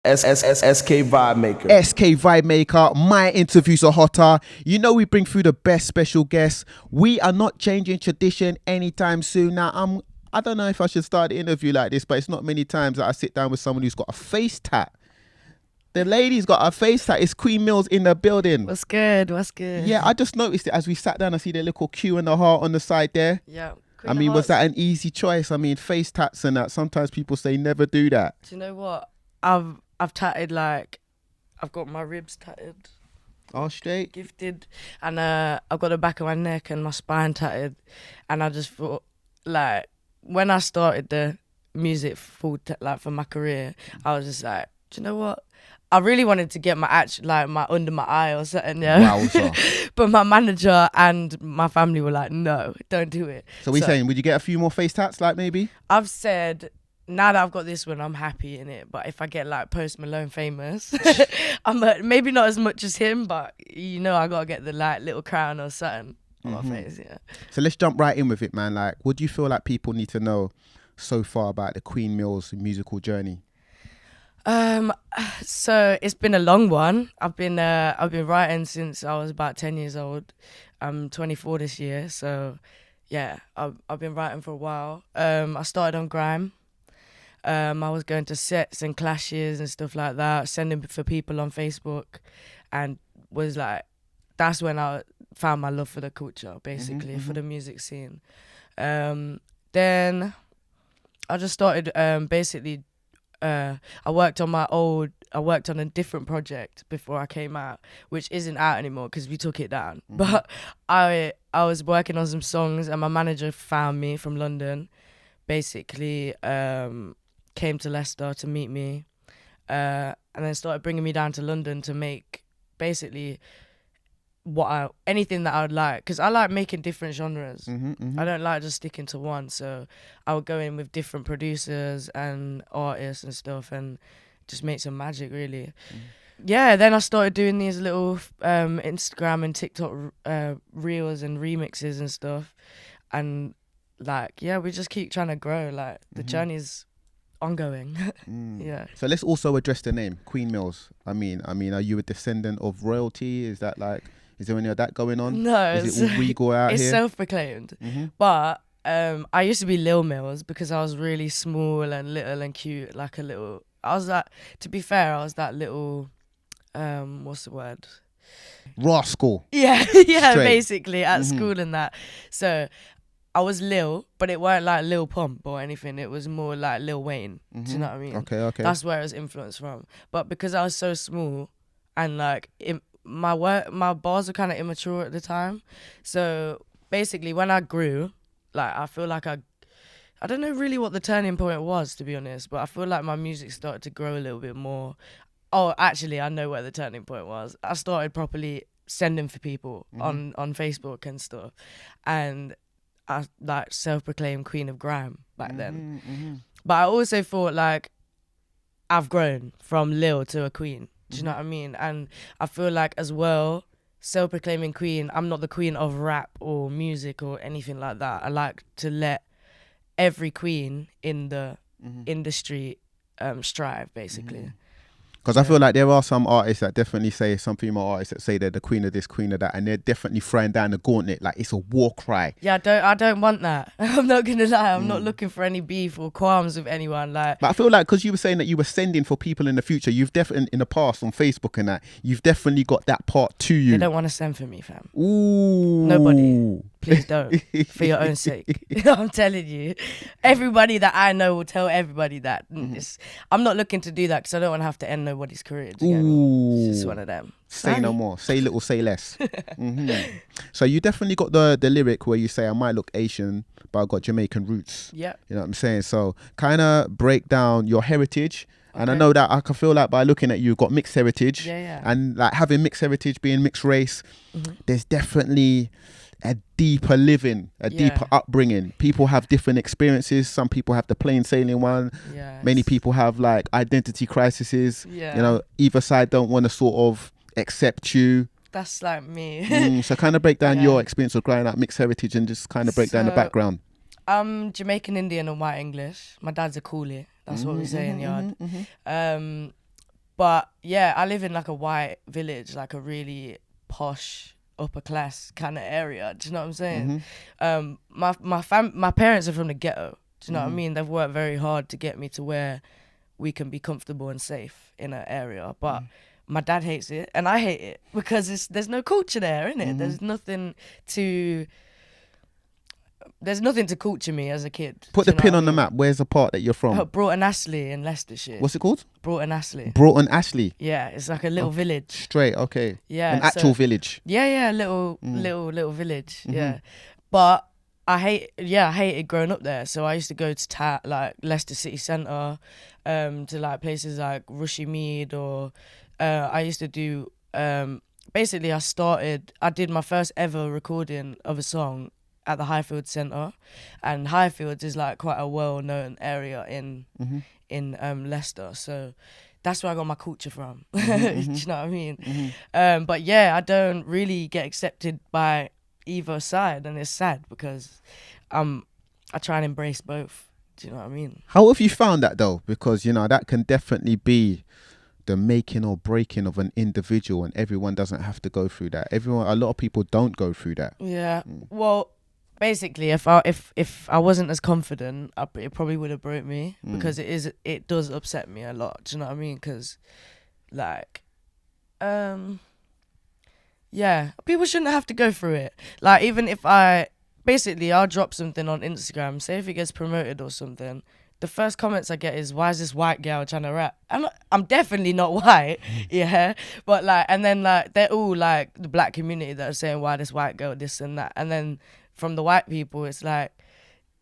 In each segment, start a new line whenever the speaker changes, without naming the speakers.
SK Vibemaker.
SK Vibemaker, my interviews are hotter. You know we bring through the best special guests. We are not changing tradition anytime soon. Now, I don't know if I should start the interview like this, but it's not many times that I sit down with someone who's got a face tat. The lady's got a face tat. It's Queen Millz in the building.
What's good? What's good?
Yeah, I just noticed it as we sat down. I see the little Q and the heart on the side there.
Yeah.
Was that an easy choice? I mean, face tats and that. Sometimes people say never do that.
Do you know what? I've tatted, like, I've got my ribs tatted.
Oh, straight.
Gifted. And I've got the back of my neck and my spine tatted. And I just thought, like, when I started the music for my career, I was just like, do you know what? I really wanted to get my under my eye or something, yeah.
Wow,
but my manager and my family were like, no, don't do it.
So we're saying, would you get a few more face tats, like maybe?
I've said, now that I've got this one, I'm happy in it. But if I get like Post Malone famous, maybe not as much as him, but you know, I gotta get the like little crown or something on my face, yeah.
So let's jump right in with it, man. Like, what do you feel like people need to know so far about the Queen Millz musical journey?
So it's been a long one. I've been writing since I was about 10 years old. I'm 24 this year, so yeah, I've been writing for a while. I started on grime. I was going to sets and clashes and stuff like that, sending for people on Facebook, and was like, that's when I found my love for the culture, basically, for the music scene. Then I just started I worked on a different project before I came out, which isn't out anymore because we took it down. But I was working on some songs and my manager found me from London, basically came to Leicester to meet me, and then started bringing me down to London to make basically anything that I would like, because I like making different genres. I don't like just sticking to one, so I would go in with different producers and artists and stuff and just make some magic, really. Yeah, then I started doing these little Instagram and TikTok reels and remixes and stuff, and like, yeah, we just keep trying to grow. Like, the journey's ongoing. Yeah.
So let's also address the name Queen Millz. I mean, are you a descendant of royalty? Is that like, is there any of that going on?
No,
is it all regal out
it's
here?
Self-proclaimed. But I used to be Lil Millz because I was really small and little and cute, like a little. I was like, to be fair, I was that little. What's the word?
Rascal.
Yeah, yeah,
Straight.
Basically at school and that. So I was Lil, but it weren't like Lil Pump or anything. It was more like Lil Wayne. Do you know what I mean?
Okay.
That's where it was influenced from. But because I was so small and like my bars were kind of immature at the time. So basically when I grew, like, I feel like I don't know really what the turning point was, to be honest, but I feel like my music started to grow a little bit more. Oh, actually, I know where the turning point was. I started properly sending for people on Facebook and stuff. And I like self-proclaimed Queen of Grime back then. But I also thought, like, I've grown from Lil to a queen. Do you know what I mean? And I feel like, as well, self-proclaiming queen, I'm not the queen of rap or music or anything like that. I like to let every queen in the industry strive, basically.
Because I feel like there are some artists that definitely say, some female artists that say they're the queen of this, queen of that, and they're definitely throwing down the gauntlet like it's a war cry.
Yeah, I don't want that. I'm not gonna lie. I'm not looking for any beef or qualms with anyone. Like,
but I feel like, because you were saying that you were sending for people in the future, you've definitely, in the past on Facebook and that, you've definitely got that part to you.
They don't want to send for me, fam.
Ooh.
Nobody. Please don't, for your own sake. I'm telling you. Everybody that I know will tell everybody that. I'm not looking to do that because I don't want to have to end nobody's career. Do you get me? It's just one of them.
Say no more. Say little, say less. So you definitely got the lyric where you say, I might look Asian, but I got Jamaican roots.
Yeah.
You know what I'm saying? So kind of break down your heritage. And I know that I can feel like by looking at you, you've got mixed heritage.
Yeah.
And like having mixed heritage, being mixed race, there's definitely a deeper living, deeper upbringing. People have different experiences. Some people have the plain sailing one.
Yes.
Many people have like identity crises.
Yeah.
You know, either side don't want to sort of accept you.
That's like me.
So kind of break down your experience of growing up mixed heritage and just kind of break down the background.
I'm Jamaican, Indian and white English. My dad's a coolie. That's what we say in yard. But yeah, I live in like a white village, like a really posh upper class kind of area. Do you know what I'm saying? My parents are from the ghetto. Do you know what I mean? They've worked very hard to get me to where we can be comfortable and safe in an area. But my dad hates it and I hate it because there's no culture there, innit? There's nothing to culture me as a kid.
Put the pin on the map. Where's the part that you're from?
Broughton Astley in Leicestershire.
What's it called?
Broughton Astley.
Broughton Ashley.
Yeah, it's like a little village.
Straight, okay.
Yeah.
An actual village.
Yeah, little village. Yeah. But I hated growing up there. So I used to go to like Leicester City Centre, to like places like Rushmede, or I used to do basically I did my first ever recording of a song at the Highfield Centre, and Highfields is like quite a well-known area in Leicester, so that's where I got my culture from. Do you know what I mean? But yeah, I don't really get accepted by either side, and it's sad because I try and embrace both. Do you know what I mean?
How have you found that though? Because that can definitely be the making or breaking of an individual, and everyone doesn't have to go through that. A lot of people don't go through that.
Yeah. Well, basically, if I wasn't as confident, it probably would have broke me, because it does upset me a lot. Do you know what I mean? Because, like, yeah, people shouldn't have to go through it. Like, even if I'll drop something on Instagram, say if it gets promoted or something, the first comments I get is, why is this white girl trying to rap? I'm definitely not white, yeah. But like, and then like, they're all like the black community that are saying, why this white girl, this and that. And then from the white people, it's like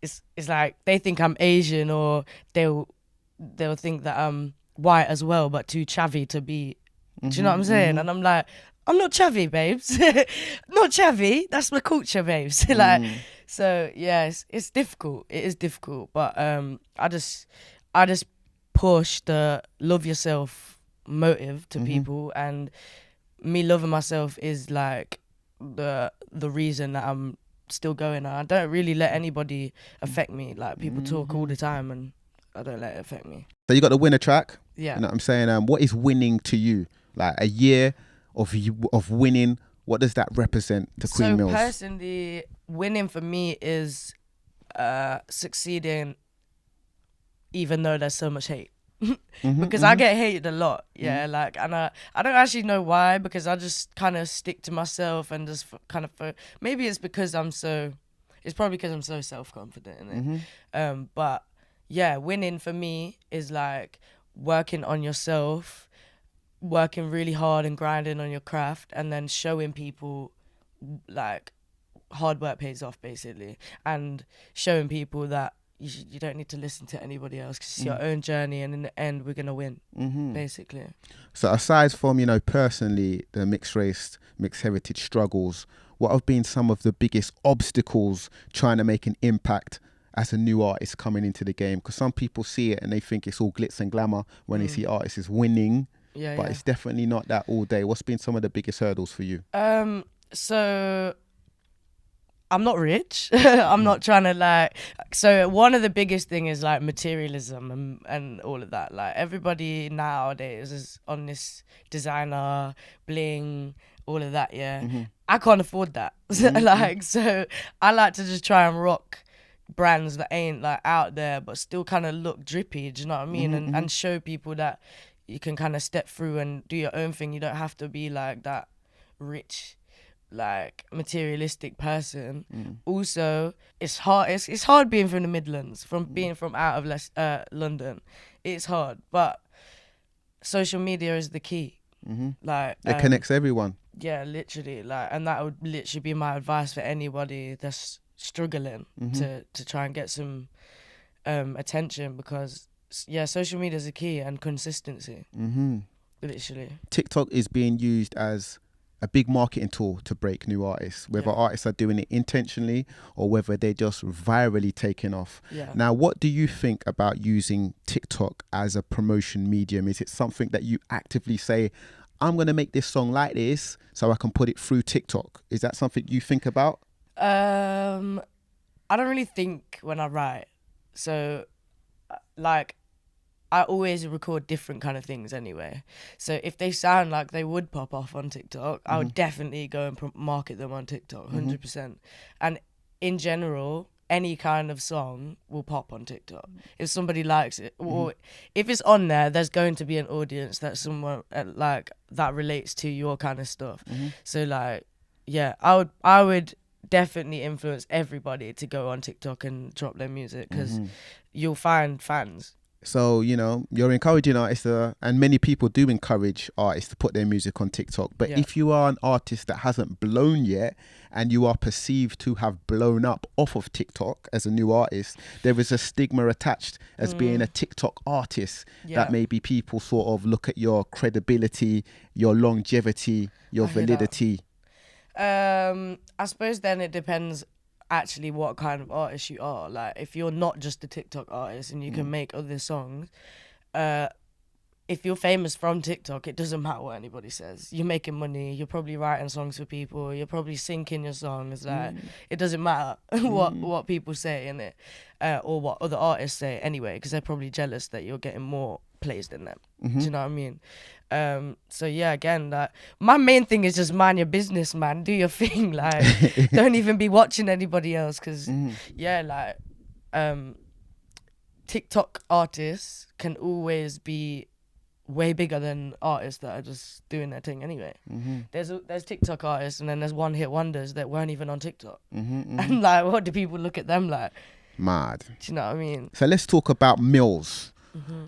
they think I'm Asian, or they'll think that I'm white as well, but too chavvy to be. Do you know what I'm saying? And I'm like, I'm not chavvy, babes. Not chavvy. That's my culture, babes. Like, so yeah, it's difficult. It is difficult, but I just push the love yourself motive to people, and me loving myself is like the reason that I'm still going. I don't really let anybody affect me. Like, people talk all the time, and I don't let it affect me.
So you got the winner track.
Yeah.
You know what I'm saying? What is winning to you? Like a year of winning, what does that represent to Queen Millz?
So personally, winning for me is succeeding even though there's so much hate. Because I get hated a lot, yeah, like, and I don't actually know why, because I just kind of stick to myself and just kind of, maybe it's probably because I'm so self-confident in it. But yeah, winning for me is like working on yourself, working really hard and grinding on your craft, and then showing people like hard work pays off, basically, and showing people that you don't need to listen to anybody else, because it's your own journey, and in the end we're gonna win, basically.
So aside from personally the mixed race, mixed heritage struggles, what have been some of the biggest obstacles trying to make an impact as a new artist coming into the game? Because some people see it and they think it's all glitz and glamour when they see artists is winning.
Yeah,
but it's definitely not that all day. What's been some of the biggest hurdles for you?
So I'm not rich. I'm not trying to so one of the biggest thing is like materialism and all of that. Like, everybody nowadays is on this designer, bling, all of that, yeah. I can't afford that. So I like to just try and rock brands that ain't like out there, but still kind of look drippy, do you know what I mean? And show people that you can kind of step through and do your own thing. You don't have to be like that rich, like materialistic person. Also, it's hard. It's hard being from the Midlands, being from out of London. It's hard, but social media is the key. Like,
it connects everyone.
Yeah, literally. Like, and that would literally be my advice for anybody that's struggling to try and get some attention, because yeah, social media is the key, and consistency. Literally. TikTok
is being used as a big marketing tool to break new artists, whether artists are doing it intentionally or whether they're just virally taking off. Now, what do you think about using TikTok as a promotion medium? Is it something that you actively say, I'm going to make this song like this so I can put it through TikTok? Is that something you think about?
I don't really think when I write. So, like, I always record different kind of things anyway. So if they sound like they would pop off on TikTok, I would definitely go and market them on TikTok, 100%. And in general, any kind of song will pop on TikTok if somebody likes it, or if it's on there. There's going to be an audience that someone like that relates to your kind of stuff. So like, yeah, I would definitely influence everybody to go on TikTok and drop their music, because you'll find fans.
So, you know, you're encouraging artists, and many people do encourage artists to put their music on TikTok. But if you are an artist that hasn't blown yet and you are perceived to have blown up off of TikTok as a new artist, there is a stigma attached as being a TikTok artist that maybe people sort of look at your credibility, your longevity, your validity.
I suppose then it depends actually what kind of artist you are. Like if you're not just a TikTok artist and you can make other songs, if you're famous from TikTok, it doesn't matter what anybody says. You're making money, you're probably writing songs for people, you're probably syncing your songs. Like it doesn't matter what people say in it, or what other artists say anyway, because they're probably jealous that you're getting more plays than them. Do you know what I mean? So yeah, again, like my main thing is just mind your business, man. Do your thing. Like don't even be watching anybody else, because TikTok artists can always be way bigger than artists that are just doing their thing anyway. There's TikTok artists, and then there's one hit wonders that weren't even on TikTok. And like, what do people look at them like?
Mad.
Do you know what I mean?
So let's talk about Millz.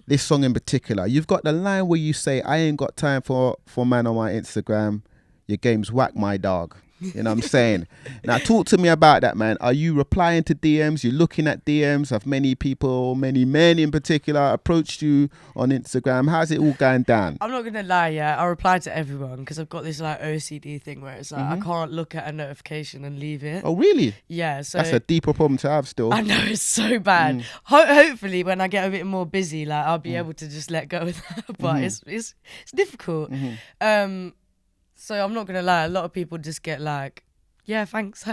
This song in particular, you've got the line where you say, I ain't got time for man on my Instagram, your game's whack, my dog. You know what I'm saying? Now talk to me about that, man. Are you replying to DMs? You're looking at DMs? Have many people, many men in particular, approached you on Instagram? How's it all going down?
I'm not gonna lie, I reply to everyone, because I've got this like OCD thing where it's like I can't look at a notification and leave it.
Oh really?
Yeah, so
that's a deeper problem to have still.
I know, it's so bad. Hopefully when I get a bit more busy, like I'll be able to just let go of that. But it's difficult. So I'm not gonna lie, a lot of people just get like, yeah, thanks.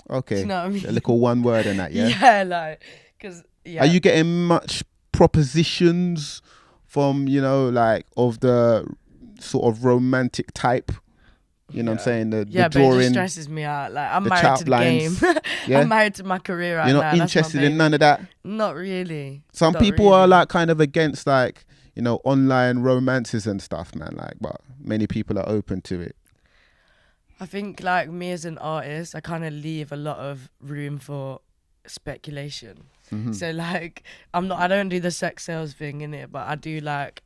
Okay.
Do you know what I mean?
A little one word and that, yeah?
Yeah, like, because,
Are you getting much propositions from, you know, like of the sort of romantic type? You know what I'm saying? The
but
drawing,
it just stresses me out. Like, I'm
the
married to the
lines.
game. I'm married to my career right now.
You're not interested in none of that?
Not really.
Some people are like kind of against like, you know, online romances and stuff, man. Like, but many people are open to it.
I think like me as an artist, I kind of leave a lot of room for speculation. So like, I don't do the sex sales thing in it, but I do like,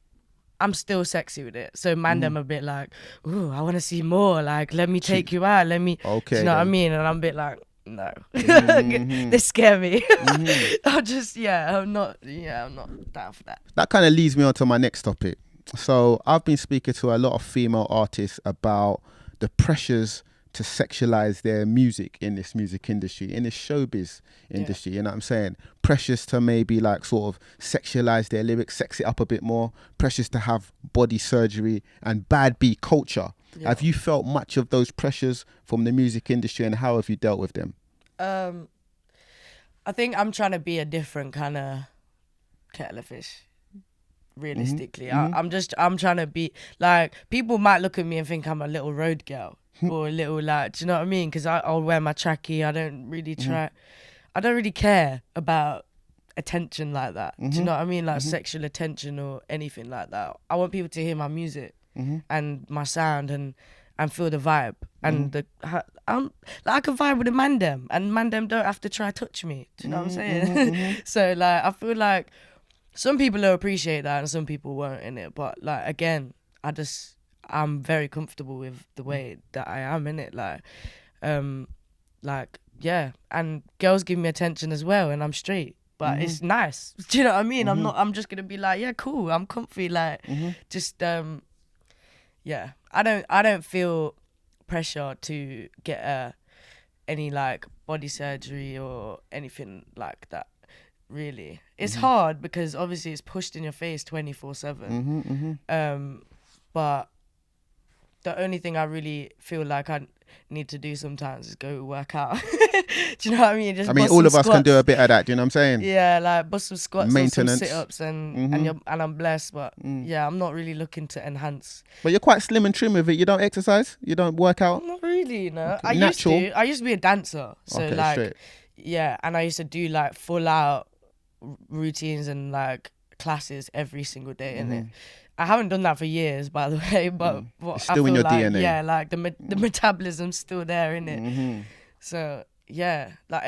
I'm still sexy with it. So man, them a bit like, ooh, I want to see more. Like, let me take you out. Let me,
okay,
do you know what I mean? And I'm a bit like, no, they scare me. I'm not down for that.
That kind of leads me on to my next topic. So I've been speaking to a lot of female artists about the pressures to sexualize their music in this music industry, in this showbiz industry, you know what I'm saying? Pressures to maybe like sort of sexualize their lyrics, sex it up a bit more, pressures to have body surgery and bad beat culture. Have you felt much of those pressures from the music industry, and how have you dealt with them?
I think I'm trying to be a different kind of kettle of fish. Realistically, I'm trying to be like, people might look at me and think I'm a little road girl or a little like, do you know what I mean? Because I'll wear my trackie. I don't really care about attention like that. Do you know what I mean? Like sexual attention or anything like that. I want people to hear my music and my sound and feel the vibe and I can vibe with a man dem, and man dem don't have to try touch me. Do you know what I'm saying? So like, I feel like some people will appreciate that and some people won't in it. But like, again, I'm very comfortable with the way that I am in it. Like, yeah. And girls give me attention as well, and I'm straight. But it's nice. Do you know what I mean? I'm just gonna be like, yeah, cool. I'm comfy. Like, just yeah. I don't feel pressure to get any like body surgery or anything like that. Really, it's hard because obviously it's pushed in your face 24/7. But the only thing I really feel like need to do sometimes is go work out. Do you know what I mean? Just
I mean,
bust
all
some
of us can do
squats.
a bit of that. Do you know what I'm saying?
Yeah, like bust some squats,
Maintenance.
or some sit-ups, and I'm blessed. But yeah, I'm not really looking to enhance.
But you're quite slim and trim with it. You don't exercise. You don't work out.
Not really, you know.
Okay. Natural.
I used to be a dancer, so
Okay,
like,
straight.
yeah, and I used to do like full out routines and like classes every single day, innit? I haven't done that for years, by the way, but
It's
I
still in
feel
your
like,
DNA.
yeah, like the metabolism's still there, innit? So yeah, like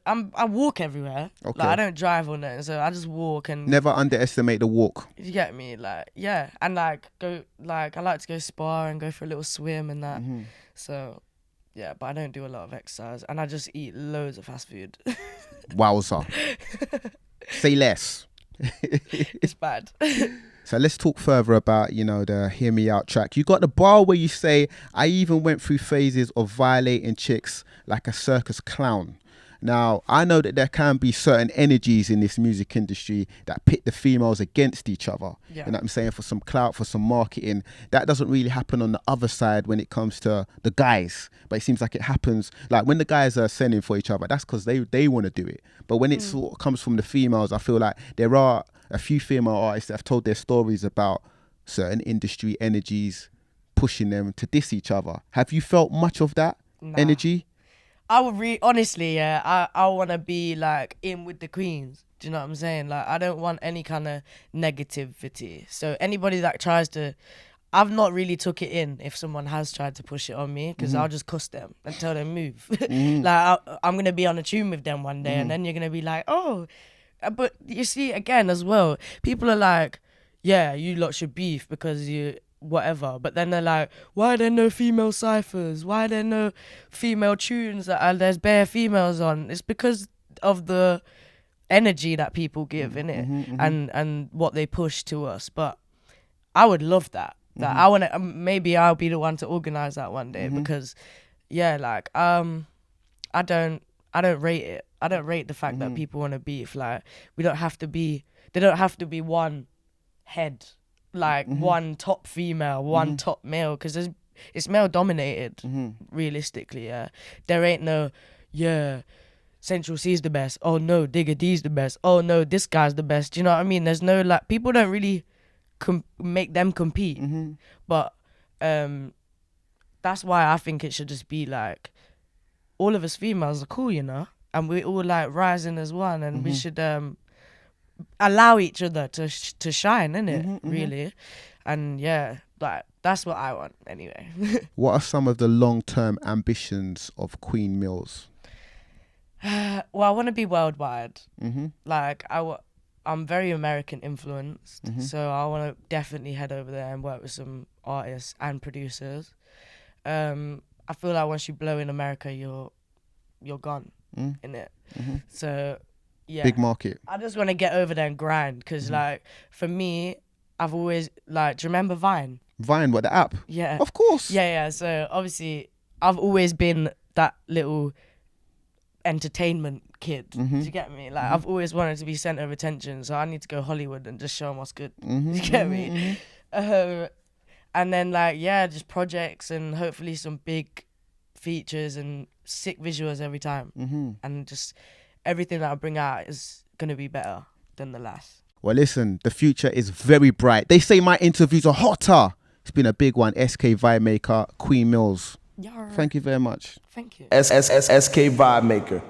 I walk everywhere.
Okay.
Like I don't drive on it, so I just walk and
Never underestimate the walk.
you get me, like yeah, and like go like I like to go spa and go for a little swim and that. So yeah, but I don't do a lot of exercise, and I just eat loads of fast food.
Wowza. Say less.
It's bad.
So let's talk further about, you know, the Hear Me Out track. You got the bar where you say, I even went through phases of violating chicks like a circus clown. Now, I know that there can be certain energies in this music industry that pit the females against each other.
Yeah.
You know what I'm saying? For some clout, for some marketing. That doesn't really happen on the other side when it comes to the guys. But it seems like it happens, like when the guys are sending for each other, that's because they want to do it. But when it sort of comes from the females, I feel like there are a few female artists that have told their stories about certain industry energies pushing them to diss each other. Have you felt much of that energy?
I would honestly, yeah, I want to be like in with the queens. Do you know what I'm saying? Like, I don't want any kind of negativity. So anybody that tries to, I've not really took it in if someone has tried to push it on me, because I'll just cuss them and tell them move. Like I'm going to be on a tune with them one day and then you're going to be like, oh, but you see again as well, people are like, yeah, you lot should beef because you whatever, but then they're like, why are there no female ciphers? Why are there no female tunes that there's bare females on? It's because of the energy that people give in it and what they push to us. But I would love that. That I want to. Maybe I'll be the one to organize that one day because, yeah, like I don't rate it. I don't rate the fact that people want to beef. Like we don't have to be. They don't have to be one head. Like one top female, one top male, because it's male dominated, realistically, yeah. There ain't no, yeah, Central C's the best, oh no, Digger D's the best, oh no, this guy's the best, you know what I mean? There's no, like, people don't really make them compete, but that's why I think it should just be like, all of us females are cool, you know, and we all like rising as one, and we should allow each other to shine, innit? Really. And yeah, like that's what I want anyway.
What are some of the long-term ambitions of Queen Millz?
Well, I want to be worldwide. Like I'm very American influenced, so I want to definitely head over there and work with some artists and producers. I feel like once you blow in America, you're gone, innit? So yeah,
Big market.
I just want to get over there and grind, because like for me, I've always like, do you remember Vine?
Vine, what, the app?
Yeah,
Of course.
yeah. So obviously I've always been that little entertainment kid. Do you get me? Like I've always wanted to be center of attention, so I need to go Hollywood and just show them what's good. Do you get me? And then like, yeah, just projects and hopefully some big features and sick visuals every time, and just everything that I bring out is gonna be better than the last.
Well, listen, the future is very bright. They say my interviews are hotter. It's been a big one. SK Vibemaker, Queen Millz.
Yeah.
Thank you very much.
Thank you.
SK Vibemaker.